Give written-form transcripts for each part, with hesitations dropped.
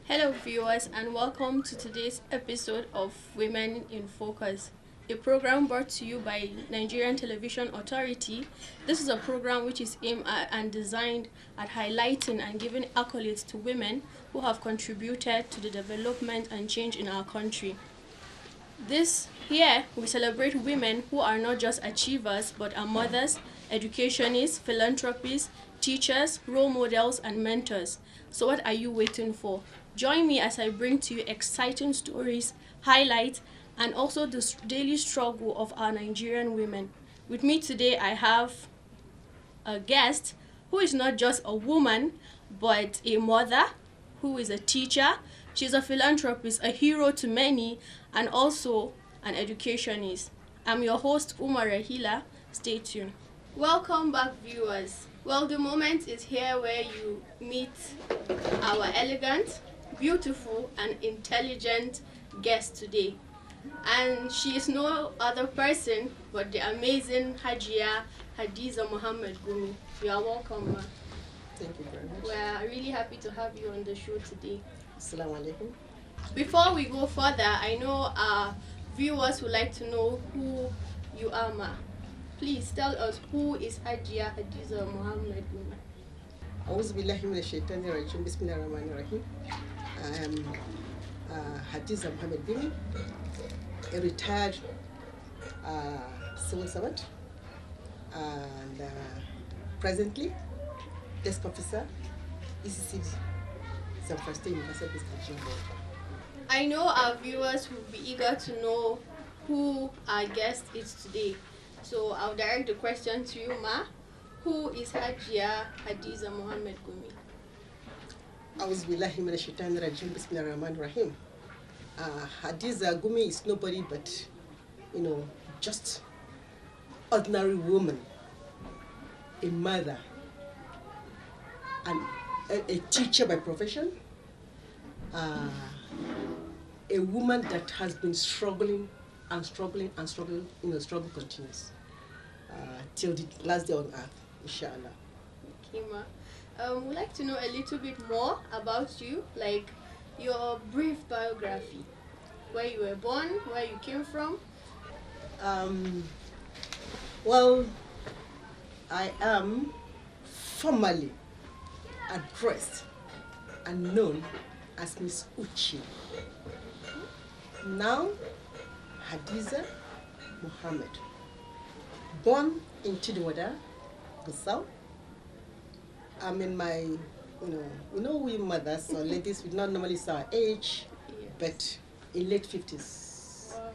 Hello, viewers, and welcome to today's episode of Women in Focus, a program brought to you by Nigerian Television Authority. This is a program which is aimed at and designed at highlighting and giving accolades to women who have contributed to the development and change in our country. Here, we celebrate women who are not just achievers but are mothers, educationists, philanthropists, teachers, role models, and mentors. So, what are you waiting for? Join me as I bring to you exciting stories, highlights, and also the daily struggle of our Nigerian women. With me today, I have a guest who is not just a woman but a mother, who is a teacher. She's a philanthropist, a hero to many, and also an educationist. I'm your host, Umar Rahila. Stay tuned. Welcome back, viewers. Well, the moment is here where you meet our elegant, beautiful, and intelligent guest today. And she is no other person but the amazing Hajia Hadiza Gummi. You are welcome, ma. Thank you very much. We're really happy to have you on the show today. Assalamu alaikum. Before we go further, I know our viewers would like to know who you are, ma. Please tell us, who is Hajia Hadiza Muhammad Gummi? A'udhu billahi minash shaitani rajim. Bismillahir rahmanir rahim. I am Hadiza Muhammad Gummi, a retired civil servant, and presently desk officer, ECCD, Zamfara State University Education Board. I know our viewers will be eager to know who our guest is today. So I'll direct the question to you, ma. Who is Hajia Hadiza Muhammad Gummi? A'udhu billahi minash shaitani rajim. Bismillahir rahmanir rahim. Hadiza Gummi is nobody but, just ordinary woman, a mother, and a teacher by profession, a woman that has been struggling and struggling and struggling, struggle continues till the last day on earth, inshallah. Okay, ma. We'd like to know a little bit more about you, like your brief biography, where you were born, where you came from. Well, I am formally addressed and known as Miss Uchi. Now, Hadiza Muhammad. Born in Chidwada, Gusau. I'm in my, we mothers or ladies, we not normally say our age, Yes. but in late 50s. Wow.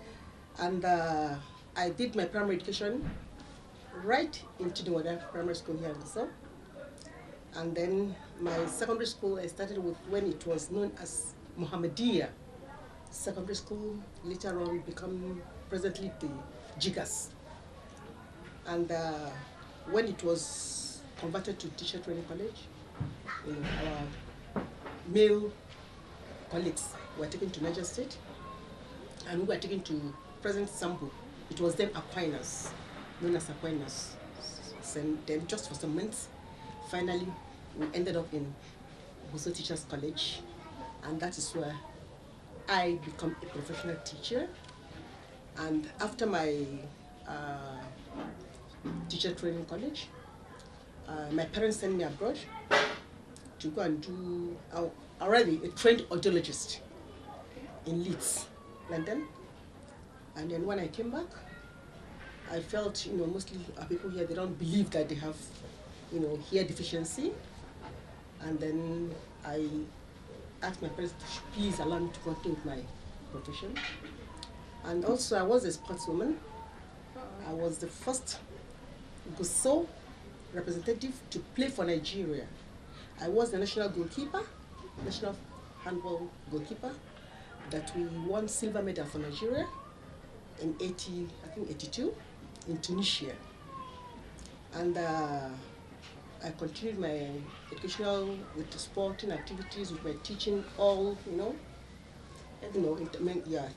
And I did my primary education right in Chidwada Primary School here in Gusau. And then my secondary school, I started with when it was known as Muhammadiyah Secondary School, later on become presently the Jigas. And when it was converted to teacher training college, our male colleagues were taken to Niger State, and we were taken to present Sambu. It was then Aquinas, known as Aquinas. And then just for some months, finally we ended up in Buso Teachers College, and that is where I become a professional teacher. And after my teacher training college, my parents sent me abroad to go and do already a trained audiologist in Leeds, London. And then when I came back, I felt, mostly people here, they don't believe that they have, hear deficiency. And then I asked my parents to please allow me to continue with my profession. And also I was a sportswoman. I was the first Gusau representative to play for Nigeria. I was the national goalkeeper, national handball goalkeeper, that we won silver medal for Nigeria in 82, in Tunisia. And I continued my educational with the sporting activities, with my teaching, all,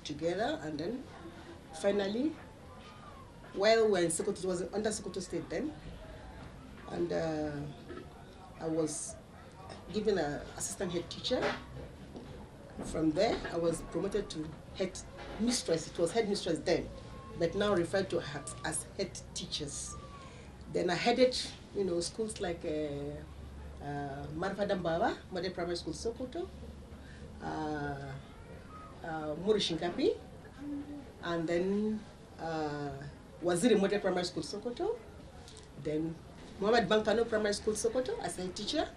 together. And then finally, while we were in Sokoto, it was under Sokoto State then, and I was given an assistant head teacher From there, I was promoted to head mistress. It was head mistress then, but now referred to as head teachers. Then I headed, schools like Marfadam Baba, Model Primary School, Sokoto, Murishinkapi, and then Waziri Model Primary School, Sokoto, then Muhammad Bankano Primary School, Sokoto, as a teacher,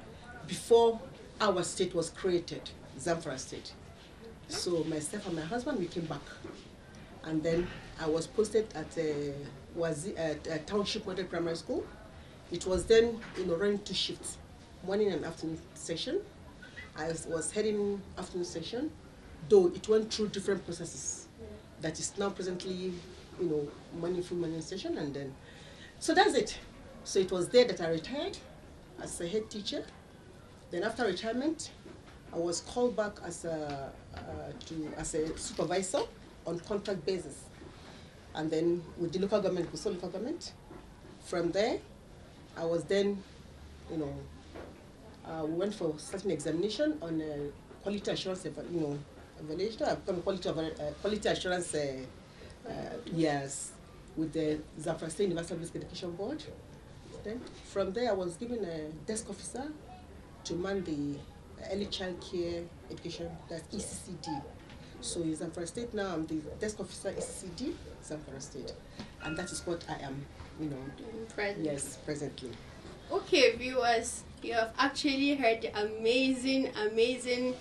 before our state was created, Zamfara State. So myself and my husband, we came back. And then I was posted at a Township Model Primary School. It was then, running 2 shifts, morning and afternoon session. I was heading afternoon session, though it went through different processes. That is now presently, morning session, and then, so that's it. So it was there that I retired as a head teacher. Then after retirement, I was called back as a supervisor on contract basis. And then with the local government, Gusau local government. From there, I was then, we went for certain examination on quality assurance, evaluation. I've become quality assurance, yes, with the Zamfara State Universal Basic Education Board. Then from there, I was given a desk officer to man the early child care education, that's ECCD. So in Zamfara State now, I'm the desk officer ECCD, Zamfara State. And that is what I am, Present. Yes, presently. Okay, viewers, you have actually heard the amazing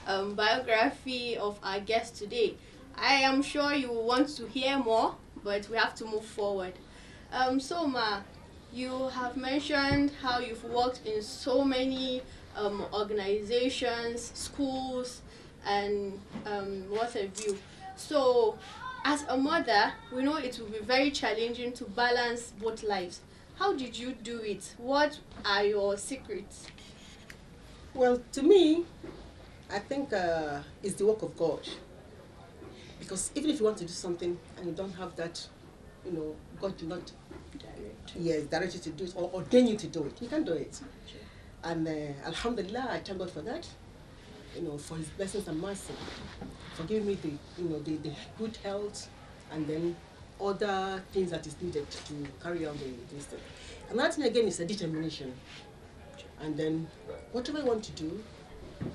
biography of our guest today. I am sure you want to hear more, but we have to move forward. So Ma, you have mentioned how you've worked in so many organizations, schools, and what have you. So, as a mother, we know it will be very challenging to balance both lives. How did you do it? What are your secrets? Well, to me, I think it's the work of God. Because even if you want to do something and you don't have that, God did not direct you to do it or ordain you to do it. You can't do it. And Alhamdulillah, I thank God for that. For His blessings and mercy, for giving me the good health, and then other things that is needed to carry on this thing. Another thing again is a determination. And then whatever you want to do,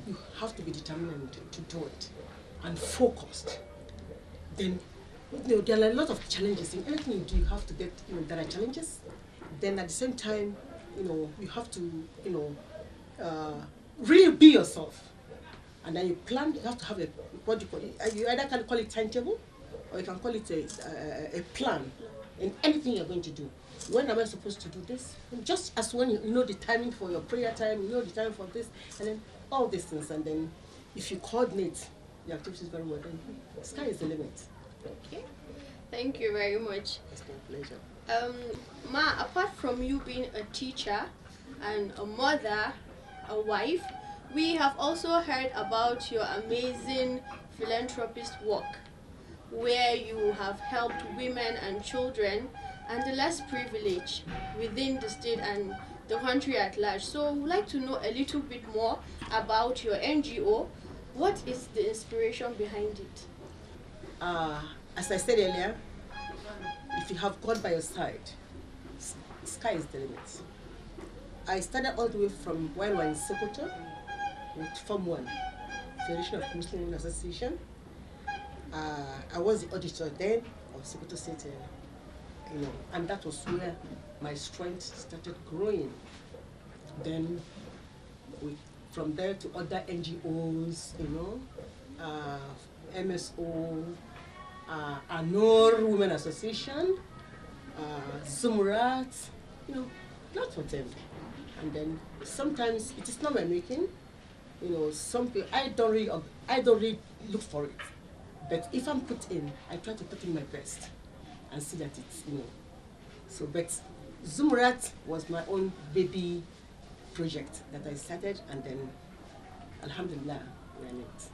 you have to be determined to do it and focused. Then there are a lot of challenges in anything you do. You have to get there are challenges. Then at the same time, you have to really be yourself. And then you plan. You have to have what you call it. You either can call it timetable, or you can call it a plan in anything you're going to do. When am I supposed to do this? Just as when you know the timing for your prayer time, you know the time for this, and then all these things. And then if you coordinate the activities very well, then the sky is the limit. Okay, thank you very much. It's my pleasure. Ma, apart from you being a teacher and a mother, a wife, we have also heard about your amazing philanthropist work, where you have helped women and children and the less privileged within the state and the country at large. So we'd like to know a little bit more about your NGO. What is the inspiration behind it? As I said earlier, if you have God by your side, sky is the limit. I started all the way from when we were in Sokoto with Form 1, Federation of Muslim Women Association. I was the auditor then of Sokoto State, and that was where my strength started growing. Then from there to other NGOs, MSO, Anor Women Association, Zumrat, lots of them. And then sometimes it is not my making. Some people, I don't really look for it. But if I'm put in, I try to put in my best and see that it's, So, but Zumrat was my own baby project that I started, and then, Alhamdulillah, we're in it.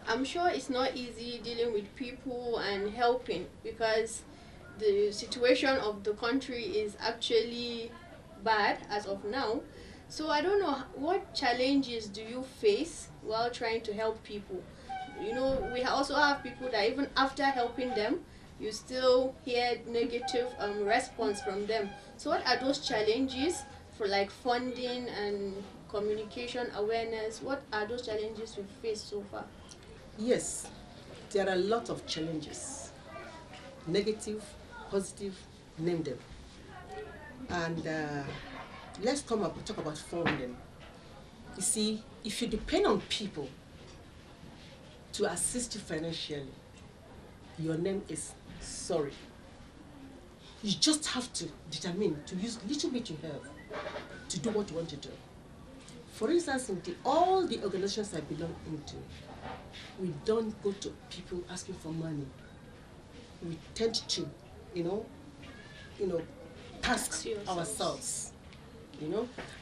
I'm sure it's not easy dealing with people and helping, because the situation of the country is actually bad as of now. So I don't know, what challenges do you face while trying to help people? You know, we also have people that even after helping them, you still hear negative response from them. So what are those challenges for like funding and communication awareness? What are those challenges you've faced so far? Yes, there are a lot of challenges, negative, positive, name them. And let's come up and talk about funding. You see, if you depend on people to assist you financially, your name is sorry. You just have to determine to use little bit you have to do what you want to do. For instance, in all the organizations I belong into, we don't go to people asking for money. We tend to, you know, task ourselves.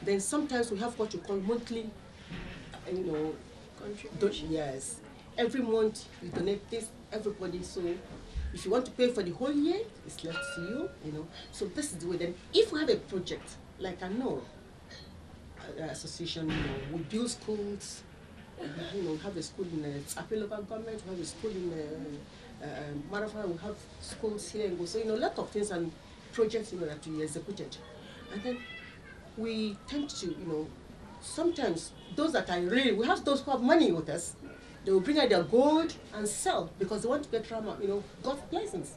Then sometimes we have what you call monthly, Contribution. yes. Every month we donate this, everybody. So if you want to pay for the whole year, it's left to you. So this is the way. Then if we have a project, like I know, association, we build schools. We have a school in Tsapi local government. We have a school in Marafa. We have schools here. So a lot of things and projects that we executed, and then we tend to sometimes those that are really, we have those who have money with us. They will bring out their gold and sell because they want to get God's blessings.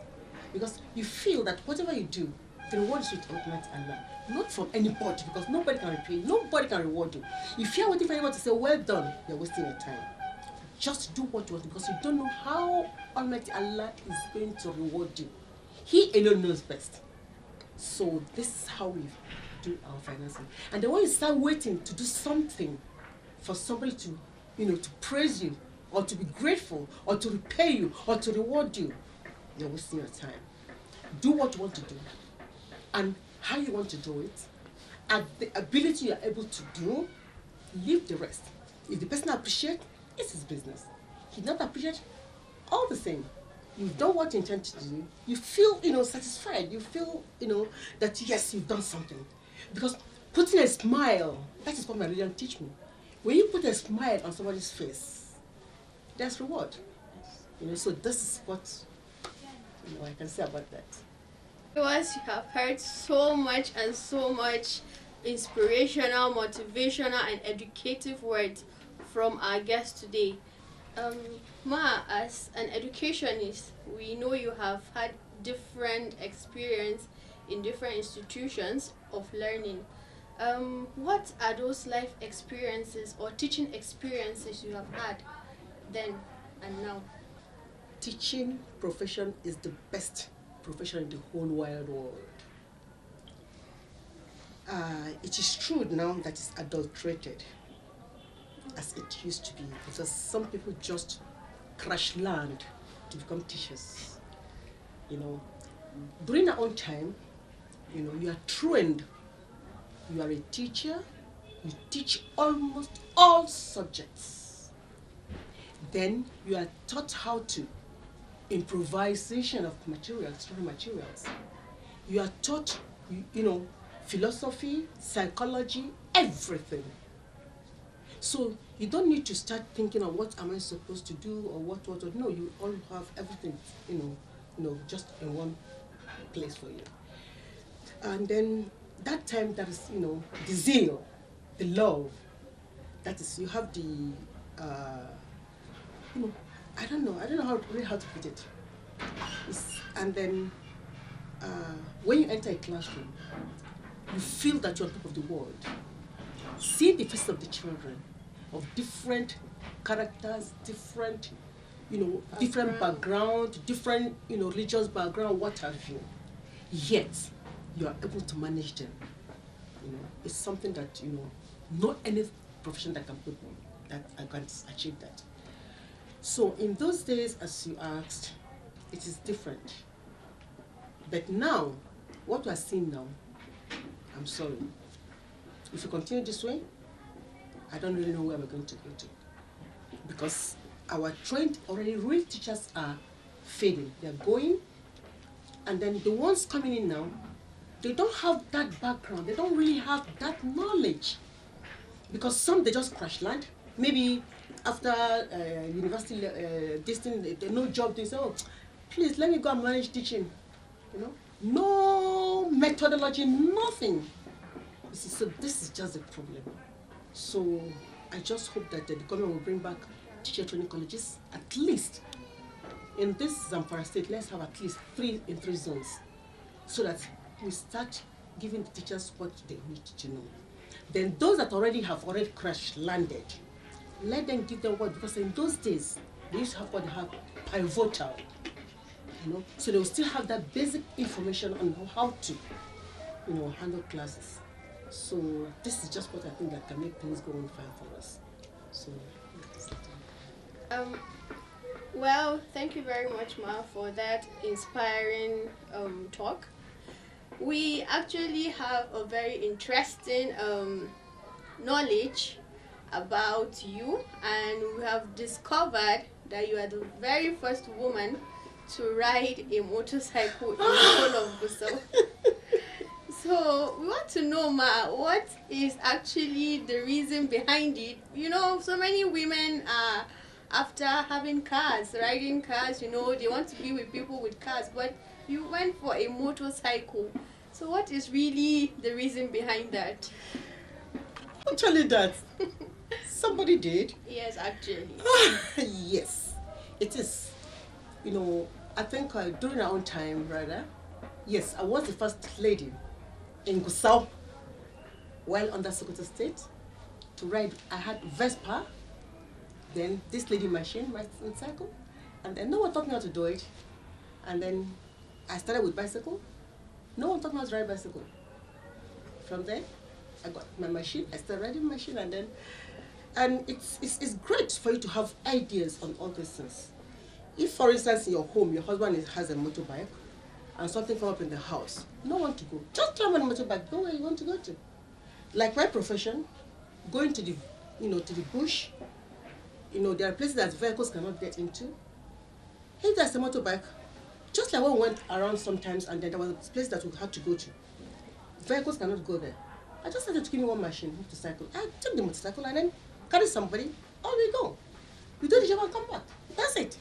Because you feel that whatever you do, the reward is with Almighty Allah, not from anybody, because nobody can repay you, nobody can reward you. If you are waiting for anyone to say, well done, you're wasting your time. Just do what you want because you don't know how Almighty Allah is going to reward you. He alone knows best. So this is how we do our financing. And then when you start waiting to do something for somebody to, to praise you, or to be grateful, or to repay you, or to reward you, you're wasting your time. Do what you want to do, and how you want to do it, and the ability you're able to do, leave the rest. If the person appreciates, it's his business. He not appreciate, all the same. You've done what you intend to do. You feel, satisfied. You feel, that yes, you've done something. Because putting a smile, that is what my religion teach me. When you put a smile on somebody's face, there's reward. So this is what I can say about that. Viewers, you have heard so much and so much inspirational, motivational, and educative words from our guest today. Ma, as an educationist, we know you have had different experience in different institutions of learning. What are those life experiences or teaching experiences you have had then and now? Teaching profession is the best profession in the whole wide world. It is true now that it's adulterated as it used to be, because some people just crash land to become teachers. During our own time, you are trained. You are a teacher. You teach almost all subjects. Then you are taught how to improvisation of materials, raw materials. You are taught, philosophy, psychology, everything. So you don't need to start thinking of what am I supposed to do or what. No, you all have everything, just in one place for you. And then that time, that is, the zeal, the love. That is, you have the, I don't know how to put it. And then when you enter a classroom, you feel that you're on top of the world. See the faces of the children, of different characters, different, different background, different, religious background, what have you. Yet, you are able to manage them. It's something that, not any profession that can put me, that I can achieve that. So in those days, as you asked, it is different. But now, what we are seeing now, I'm sorry. If you continue this way, I don't really know where we're going to go to. Because our trained, already real teachers are fading. They're going, and then the ones coming in now, they don't have that background. They don't really have that knowledge Because some, they just crash land. Maybe after university, this thing, they no job, they say, oh, please let me go and manage teaching. You know, no methodology, nothing. You see, so this is just a problem. So I just hope that the government will bring back teacher training colleges, at least in this Zamfara state. Let's have at least 3 in 3 zones, so that we start giving the teachers what they need to know. Then those that have already crash landed, let them give them what, because in those days they used to have what they have pivotal, you know, so they will still have that basic information on how to, you know, handle classes. So this is just what I think that can make things go on fine for us. So well, thank you very much, Ma, for that inspiring talk. We actually have a very interesting knowledge about you, and we have discovered that you are the very first woman to ride a motorcycle in the whole of Gusau. So we want to know, Ma, what is actually the reason behind it? You know, so many women are, after having cars, riding cars, you know, they want to be with people with cars, but you went for a motorcycle. So what is really the reason behind that? I'll tell you that. Somebody did. Yes, actually. Yes, it is. You know, I think during our own time, rather, yes, I was the first lady in Gusau, while under Sokoto State, to ride. I had Vespa, then this lady machine, my cycle, and then no one taught me how to do it. And then I started with bicycle. No one taught me how to ride bicycle. From there, I got my machine. I started riding machine, and it's great for you to have ideas on all these things. If, for instance, in your home, your husband has a motorbike, and something come up in the house, no one to go. Just climb on a motorbike, go where you want to go to. Like my profession, going to the, you know, to the bush. You know, there are places that vehicles cannot get into. If there's a motorbike, just like when we went around sometimes, and then there was a place that we had to go to. Vehicles cannot go there. I just had to give me one machine, motorcycle. I took the motorcycle and then carry somebody, on we go. We do the job and come back. That's it.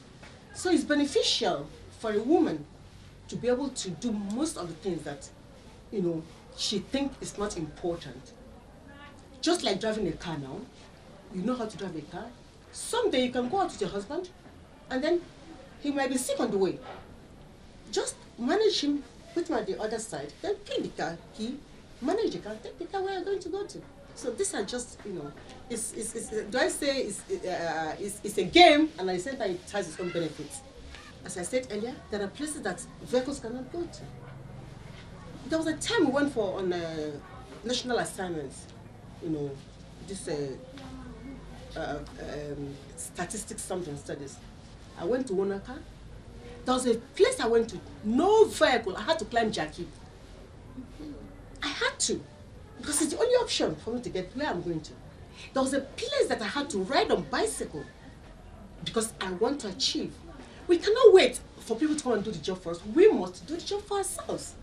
So it's beneficial for a woman to be able to do most of the things that, you know, she thinks is not important. Just like driving a car now, you know how to drive a car. Someday you can go out with your husband, and then he might be sick on the way. Just manage him, put him at the other side, then pick the car key, manage the car, take the car where you're going to go to. So these are just, you know, do I say it's a game, and at the same time it has its own benefits. As I said earlier, there are places that vehicles cannot go to. There was a time we went for on national assignments, you know, this statistics something studies. I went to Wonaka. There was a place I went to, no vehicle. I had to climb Jackie. I had to, because it's the only option for me to get where I'm going to. There was a place that I had to ride on bicycle because I want to achieve. We cannot wait for people to come and do the job for us. We must do the job for ourselves.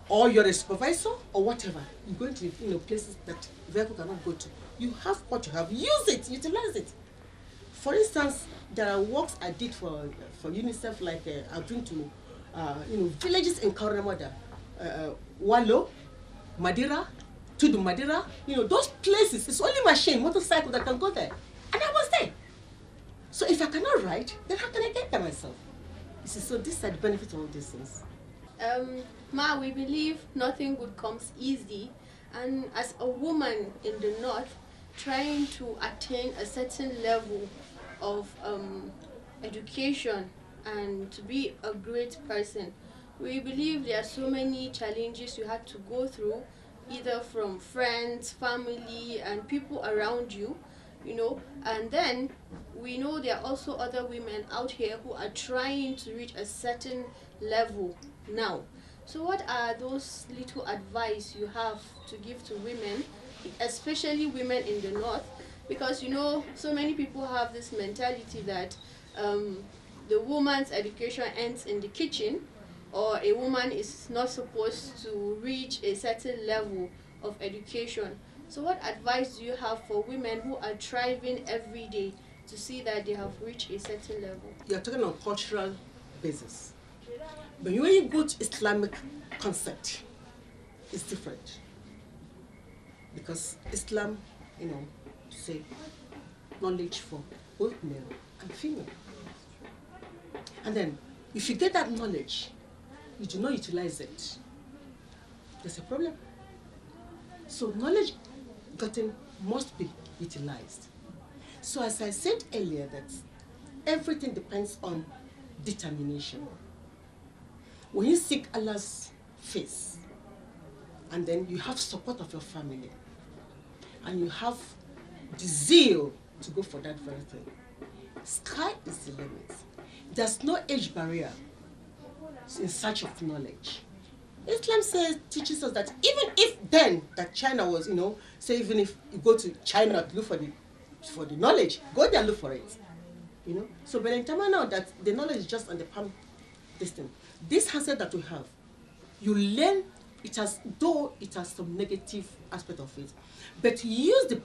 Or you're a supervisor or whatever. You're going to, you know, places that vehicle cannot go to. You have what you have. Use it. Utilize it. For instance, there are works I did for UNICEF, like I'm doing to, you know, villages in Kauramada, Walo, Madira, Tudu Madira. You know, those places. It's only machine, motorcycle that can go there, and I was there. So if I cannot ride, then how can I get there myself? You see, so these are the benefits of all these things. Ma, we believe nothing good comes easy, and as a woman in the north, trying to attain a certain level of education and to be a great person, we believe there are so many challenges you had to go through, either from friends, family, and people around you, you know, and then we know there are also other women out here who are trying to reach a certain level now. So what are those little advice you have to give to women, especially women in the north? Because, you know, so many people have this mentality that the woman's education ends in the kitchen, or a woman is not supposed to reach a certain level of education. So what advice do you have for women who are thriving every day to see that they have reached a certain level? You're talking on cultural basis. But when you go to Islamic concept, it's different. Because Islam, say knowledge for both male and female. And then if you get that knowledge, you do not utilize it, there's a problem. So knowledge gotten must be utilized. So as I said earlier, that everything depends on determination. When you seek Allah's face, and then you have support of your family, and you have the zeal to go for that very thing, sky is the limit. There's no age barrier in search of knowledge. Islam teaches us that even if then that China was, say even if you go to China to look for the knowledge, go there and look for it. So but in time now that the knowledge is just on the palm distance. This handset that we have, you learn it has some negative aspect of it, but use the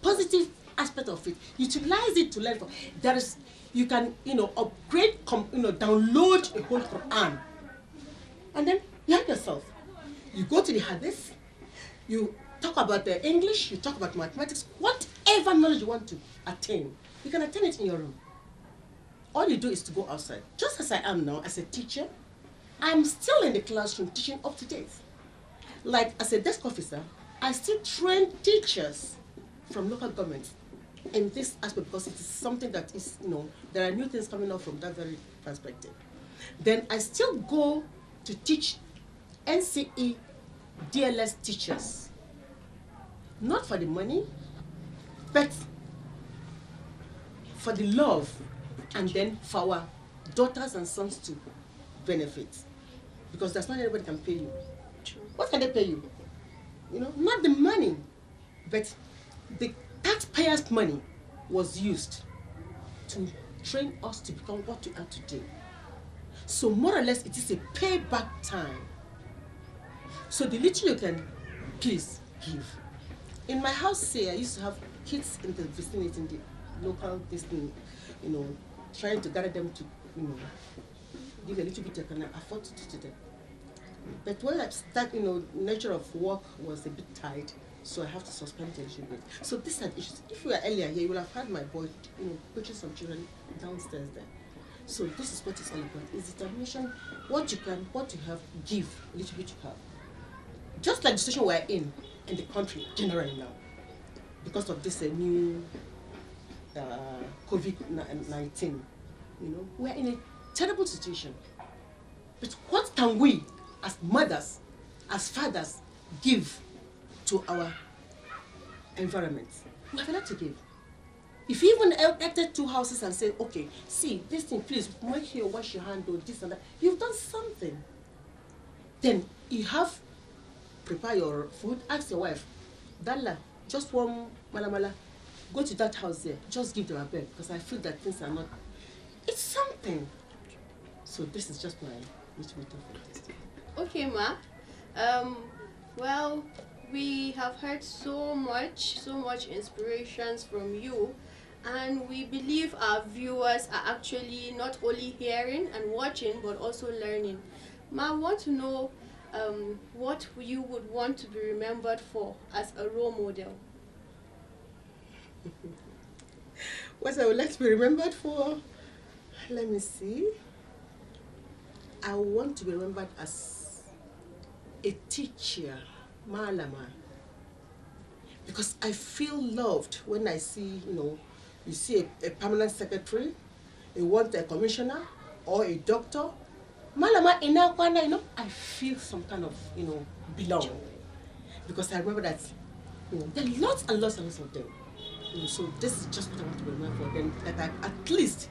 positive aspect of it, utilize it to learn from. You can upgrade, download a whole Quran, and then you help yourself. You go to the hadith, you talk about the English, you talk about mathematics, whatever knowledge you want to attain, you can attain it in your room. All you do is to go outside. Just as I am now as a teacher, I'm still in the classroom teaching up to date. Like as a desk officer, I still train teachers from local governments in this aspect because it is something that is, there are new things coming up from that very perspective. Then I still go to teach NCE DLS teachers, not for the money, but for the love, and then for our daughters and sons to benefit. Because that's not anybody can pay you. True. What can they pay you? Not the money, but the taxpayers' money was used to train us to become what we are today. So more or less, it is a payback time. So the little you can, please give. In my house here, I used to have kids in the vicinity, in the local distance, trying to gather them to, give a little bit I can afford to do them. But when I start, nature of work was a bit tight, so I have to suspend it a little bit. So these are issues. If you were earlier here, you would have had my boy, coaching some children downstairs there. So this is what it's all about. It's determination. What you have, give a little bit you have. Just like the situation we're in the country generally now, because of this new COVID-19, we're in a terrible situation. But what can we, as mothers, as fathers, give to our environment? We have a lot to give. If you even enter two houses and say, okay, see, this thing, please, make sure you wash your hand or this and that, you've done something. Then you have, prepare your food, ask your wife, Dalla, just one malamala, go to that house there, just give them a bed, because I feel that things are not, it's something. So this is just my little bit of this. Okay, Ma. Well, we have heard so much inspirations from you, and we believe our viewers are actually not only hearing and watching, but also learning. Ma, I want to know what you would want to be remembered for as a role model. What I would like to be remembered for, let me see. I want to be remembered as a teacher, Malama, because I feel loved when I see, you see a permanent secretary, you want a commissioner or a doctor, Malama Inakwana, I feel some kind of, belong, because I remember that, there are lots and lots and lots of them. So this is just what I want to be remembered for. Then that at least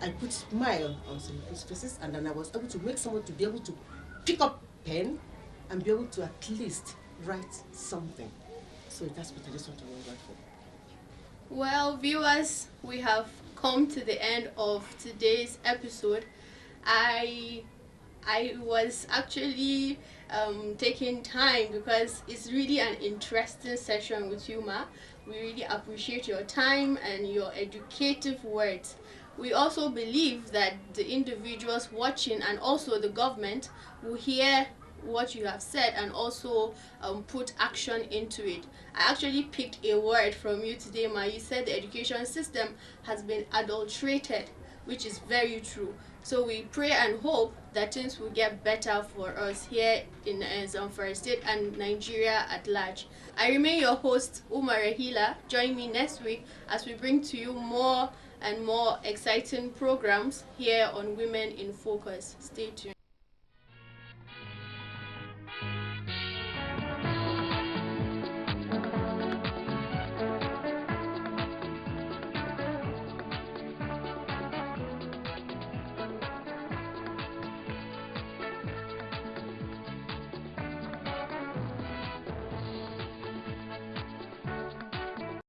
I put smile on some people's faces, and then I was able to make someone to be able to pick up pen and be able to at least write something. So that's what I just want to remember for. Well, viewers, we have come to the end of today's episode. I I was actually taking time because it's really an interesting session with you, Ma. We really appreciate your time and your educative words. We also believe that the individuals watching and also the government will hear what you have said and also put action into it. I actually picked a word from you today, Ma. You said the education system has been adulterated, which is very true. So we pray and hope that things will get better for us here in Zamfara State and Nigeria at large. I remain your host, Umar Rahila. Join me next week as we bring to you more and more exciting programs here on Women in Focus. Stay tuned.